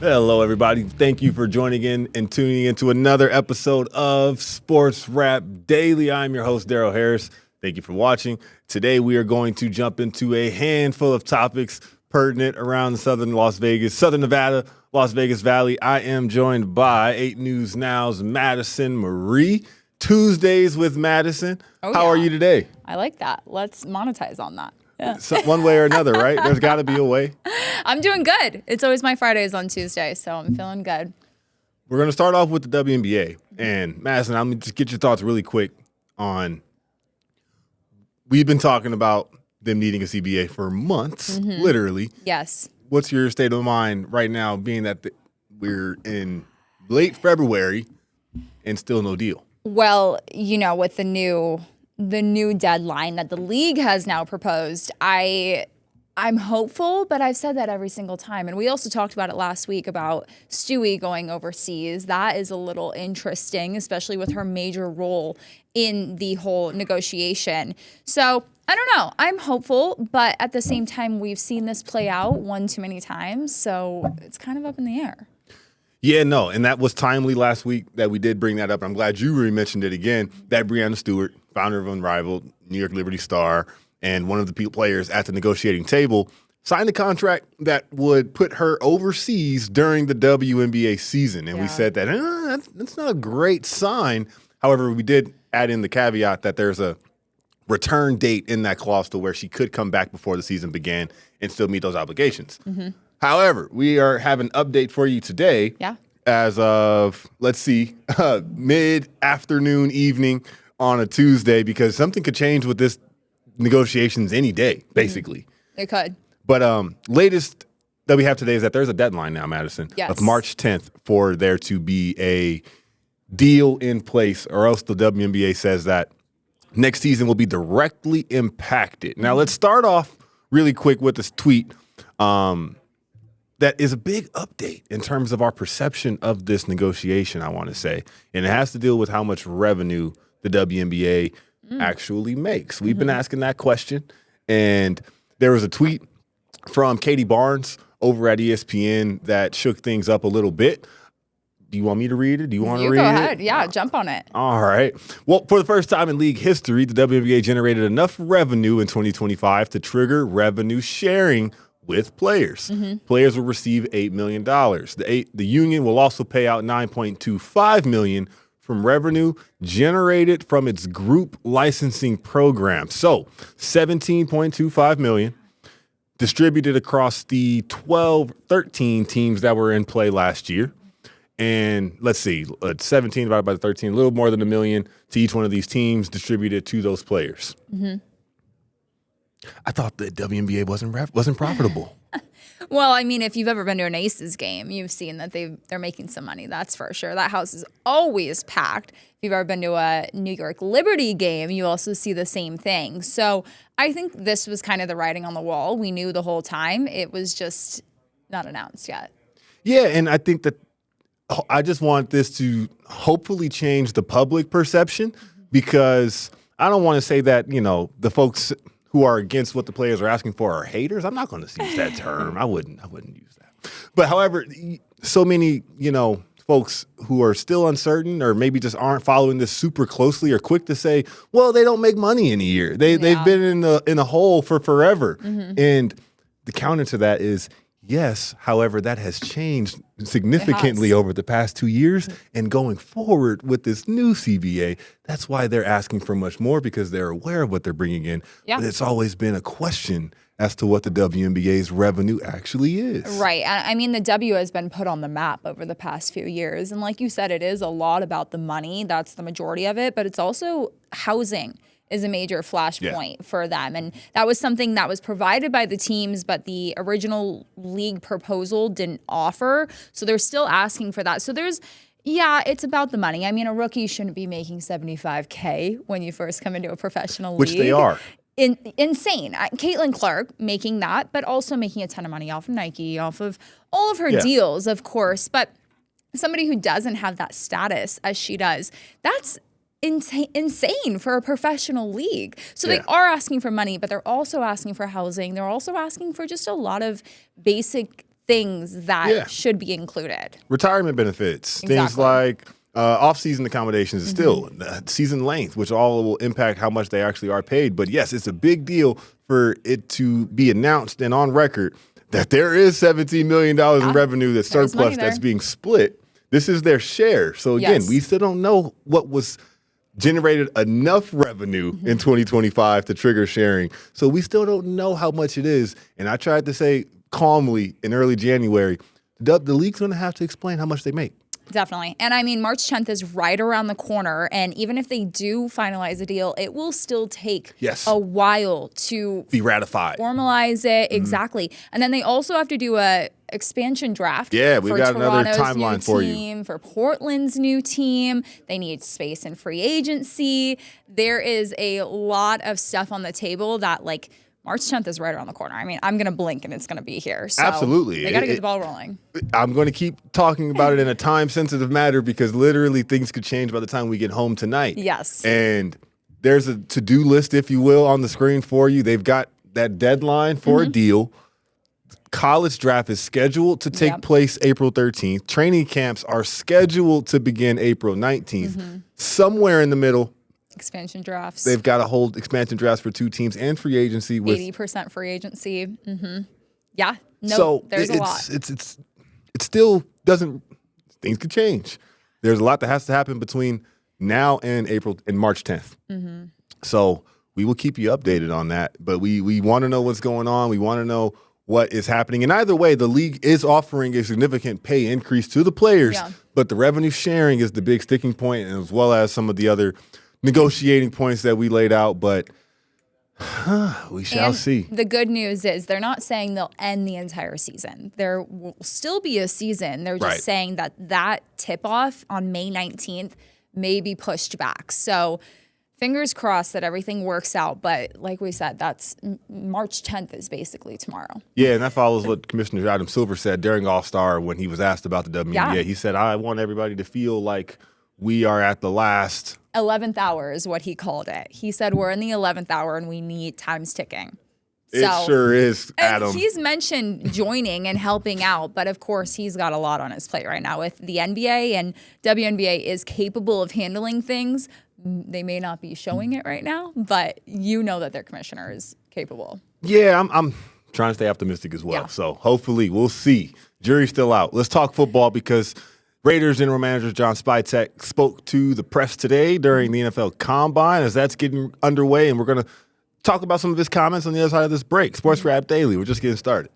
Hello, everybody. Thank you for joining in and tuning into another episode of Sports Wrap Daily. I'm your host, Darrell Harris. Thank you for watching. Today, we are going to jump into a handful of topics pertinent around the southern Nevada, Las Vegas Valley. I am joined by 8 News Now's Madyson Marie. Tuesdays with Madyson. How are you today? I like that. Let's monetize on that. Yeah. So, one way or another, right? There's got to be a way. I'm doing good. It's always my Fridays on Tuesday, so I'm feeling good. We're going to start off with the WNBA. And Madyson, I'm going to just get your thoughts really quick on, we've been talking about them needing a CBA for months, literally. Yes. What's your state of mind right now, being that we're in late February and still no deal? Well, you know, with the new deadline that the league has now proposed, I'm hopeful, but I've said that every single time. And we also talked about it last week about Stewie going overseas. That is a little interesting, especially with her major role in the whole negotiation. So I don't know. I'm hopeful, but at the same time, we've seen this play out one too many times. So it's kind of up in the air. Yeah, no, and that was timely last week that we did bring that up. I'm glad you mentioned it again, that Breanna Stewart, founder of Unrivaled, New York Liberty star, and one of the players at the negotiating table, signed a contract that would put her overseas during the WNBA season. And we said that that's not a great sign. However, we did add in the caveat that there's a return date in that clause to where she could come back before the season began and still meet those obligations. However, we have an update for you today as of, mid-afternoon, evening on a Tuesday, because something could change with this negotiations any day, basically. It could. But latest that we have today is that there's a deadline now, Madyson, of March 10th for there to be a deal in place, or else the WNBA says that next season will be directly impacted. Now, let's start off really quick with this tweet. That is a big update in terms of our perception of this negotiation, I want to say. And it has to deal with how much revenue the WNBA actually makes. We've been asking that question. And there was a tweet from Katie Barnes over at ESPN that shook things up a little bit. Do you want me to read it? Do you want to read it? You go ahead. Yeah, jump on it. All right. Well, for the first time in league history, the WNBA generated enough revenue in 2025 to trigger revenue sharing with players. Players will receive $8 million. The union will also pay out $9.25 million from revenue generated from its group licensing program. So $17.25 million distributed across the 13 teams that were in play last year. And let's see, 17 divided by 13, a little more than $1 million to each one of these teams distributed to those players. I thought the WNBA wasn't profitable. Well, I mean, if you've ever been to an Aces game, you've seen that they're making some money. That's for sure. That house is always packed. If you've ever been to a New York Liberty game, you also see the same thing. So I think this was kind of the writing on the wall. We knew the whole time. It was just not announced yet. Yeah, and I think that I just want this to hopefully change the public perception, because I don't want to say that, you know, the folks who are against what the players are asking for are haters. I'm not going to use that term. I wouldn't use that. But however, so many, you know, folks who are still uncertain or maybe just aren't following this super closely are quick to say, well, they don't make money in a year. They've been in a hole for forever. And the counter to that is, yes, however, that has changed significantly over the past 2 years. And going forward with this new CBA, that's why they're asking for much more, because they're aware of what they're bringing in. But it's always been a question as to what the WNBA's revenue actually is. Right. I mean, the W has been put on the map over the past few years. And like you said, it is a lot about the money. That's the majority of it. But it's also housing is a major flashpoint for them. And that was something that was provided by the teams, but the original league proposal didn't offer. So they're still asking for that. So it's about the money. I mean, a rookie shouldn't be making $75K when you first come into a professional league. Which they are. Insane. Caitlin Clark making that, but also making a ton of money off of Nike, off of all of her deals, of course. But somebody who doesn't have that status as she does, that's insane for a professional league. So they are asking for money, but they're also asking for housing. They're also asking for just a lot of basic things that should be included. Retirement benefits, things like off-season accommodations, is still season length, which all will impact how much they actually are paid. But yes, it's a big deal for it to be announced and on record that there is $17 million in revenue that's surplus that's being split. This is their share. So again, we still don't know what was generated enough revenue in 2025 to trigger sharing. So we still don't know how much it is. And I tried to say calmly in early January, the league's going to have to explain how much they make. Definitely. And I mean, March 10th is right around the corner. And even if they do finalize a deal, it will still take a while to be ratified, formalize it. Exactly. And then they also have to do a expansion draft. Yeah, we got Toronto's another timeline for you. For Portland's new team. They need space in free agency. There is a lot of stuff on the table that, like, March 10th is right around the corner. I mean, I'm going to blink and it's going to be here. So absolutely. They got to get the ball rolling. I'm going to keep talking about it in a time-sensitive matter because literally things could change by the time we get home tonight. Yes. And there's a to-do list, if you will, on the screen for you. They've got that deadline for a deal. College draft is scheduled to take place April 13th. Training camps are scheduled to begin April 19th. Somewhere in the middle, expansion drafts. They've got to hold expansion drafts for 2 teams and free agency with 80% free agency. Yeah. No, so there's a lot. It still doesn't. Things could change. There's a lot that has to happen between now and March 10th. So we will keep you updated on that. But we want to know what's going on. We want to know what is happening. And either way, the league is offering a significant pay increase to the players. But the revenue sharing is the big sticking point, as well as some of the other negotiating points that we laid out, but we shall see. The good news is they're not saying they'll end the entire season. There will still be a season. They're just saying that tip-off on May 19th may be pushed back. So fingers crossed that everything works out. But like we said, that's March 10th is basically tomorrow. Yeah, and that follows what Commissioner Adam Silver said during All-Star when he was asked about the WNBA. Yeah. He said, I want everybody to feel like we are at the last 11th hour is what he called it. He said we're in the 11th hour and we need time's ticking. It sure is, Adam. He's mentioned joining and helping out, but of course he's got a lot on his plate right now with the NBA, and WNBA is capable of handling things. They may not be showing it right now, but you know that their commissioner is capable. Yeah, I'm trying to stay optimistic as well. So hopefully we'll see. Jury's still out. Let's talk football because Raiders general manager John Spytek spoke to the press today during the NFL Combine as that's getting underway, and we're going to talk about some of his comments on the other side of this break. Sports Wrap Daily. We're just getting started.